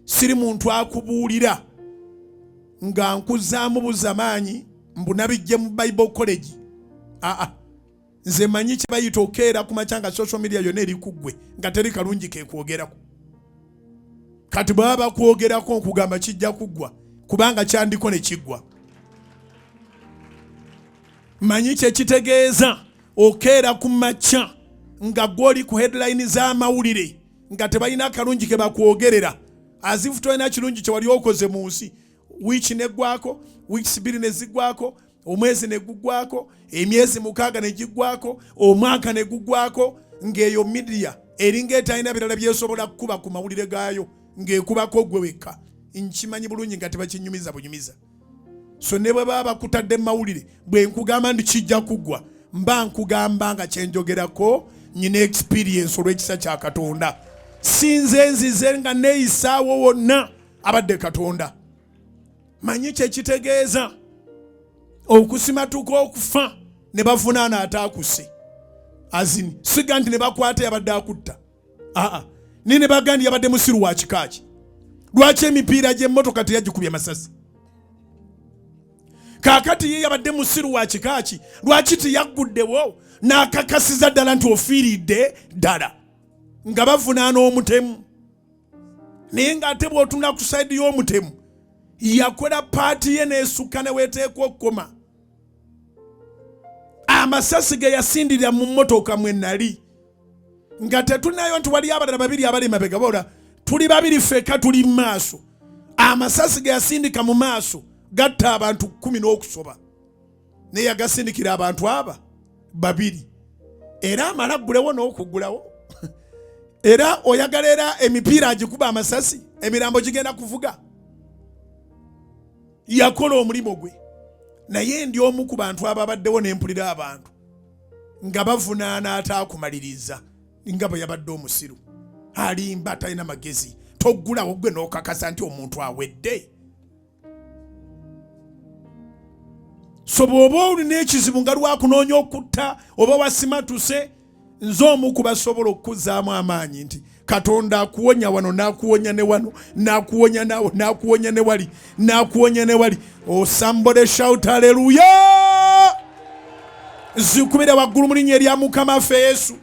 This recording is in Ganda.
siri muntu akubuulira nga nkuzaamu buzamaanyi mbunabijje mu Bible College. Nze manyi kye bayita okeera ku makya nga social media yonna eri ku ggwe nga teri kalungi ke kwogerako. Kati baba bakwogerako nkugamba kijja kuggwa kubanga kyandiko ne kiggwa. Manyi kye kitegeeza okeera ku makya nga gwoli ku headline z'amawulire nga tebalina kalungi ke bakwogerera azifu tolina kirungi kye wali okoze mu nsi. Wiiki neggwako, wiiki 2 ne ziggwako, omwezi ne guggwako, emyezi 6 ne giggwako, omwaka ne guggwako, ng'eyo media eringa etalina birala byesobola kukuba ku mawulire gaayo ng'ekubako gwe wekka. Nkimanyi bulungi nga tebakinyumiza bunyumiza. So ne bwe baba bakutadde mawulire bwe nkugamba ndi kijja kuggwa mba nkugamba nga kyenjogerako nyina experience olw'ekisa kya Katonda. Sinze nzize nga neeyisaawo wonna abadde Katonda. Manyi kye kitegeeza okusimatuka okufa ne bavunaana ataakuse. Azini siga nti ne bakwata yabadde akutta. Ne bagandi yabadde musiru wa kikaaki. Lwaki emipiira gy'emmotoka teyagikubye masasi? Kaakati ye yabadde musiru wa kikaaki. Lwaki teyagguddewo n'akakasiza ddala nti ofiiridde ddala nga bavunaana omutemu? Naye ng'ate bw'otunula ku sayidi y'omutemu yakola paati ye n'esukka ne weeteeka okukoma. Amasasi ge yasindirira mu mmotoka mwe nali nga tetunayo nti wali abalala 2 abali mabega bola tuli 2 ffeka tuli mu maaso. Amasasi ge yasindika mu maaso gatta abantu 10 n'okusoba naye yagasindikira abantu aba 2 era amala ggulewo n'okugulawo. Era oyagala era emipiira agikuba amasasi emirambo gigenda kuvuga. Yakola omulimo gwe naye ndi omu ku bantu ababaddewo n'empulira abantu nga bavunaana ataakumaliriza nga bwe yabadde omusiru alimba talina magezi. Toggulawo gwe n'okakasa nti omuntu awedde. So bw'oba olina ekizibu nga lwakunoonya okutta oba wasimatuse, nze omu ku basobola okuzzaamu amaanyi nti Katonda akuwonya wano n'akuwonya ne wano n'akuwonya nawo n'akuwonya ne wali n'akuwonya ne wali. Oh, somebody shout hallelujah. Zikubira waggulu mu linnya erya Mukama waffe Yesu.